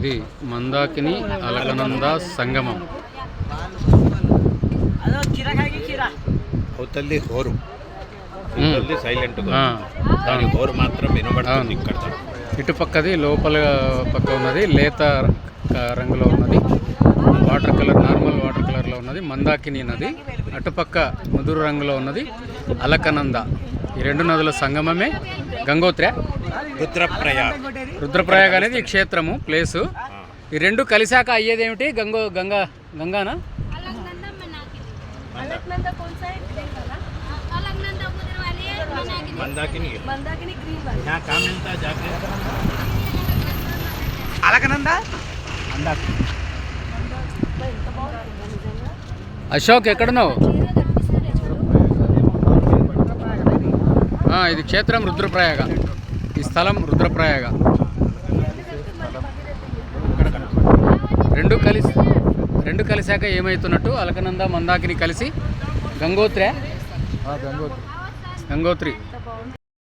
ఇది మందాకిని అలకనంద సంగమం. అవతల్లి హోరు సైలెంట్ దాని హోరు మాత్రం వినబడుతుంది. ఇక్కడ ఇటుపక్కది లోపల పక్క ఉన్నది లేత రంగులో ఉన్నది, వాటర్ కలర్ నార్మల్ వాటర్ కలర్లో ఉన్నది మందాకిని నది. అటుపక్క ముదురు రంగులో ఉన్నది అలకనంద. ఈ రెండు నదుల సంగమమే గంగోత్రి. రుద్రప్రయాగ్ అనేది ఈ క్షేత్రము ప్లేసు. ఈ రెండు కలిశాక అయ్యేది ఏమిటి? గంగానా? అశోక్ ఎక్కడున్నావు? ఇది క్షేత్రం రుద్రప్రయాగ. ఈ స్థలం రుద్రప్రయాగ. రెండు కలిశాక ఏమవుతున్నట్టు? అలకనంద మందాకిని కలిసి గంగోత్రి.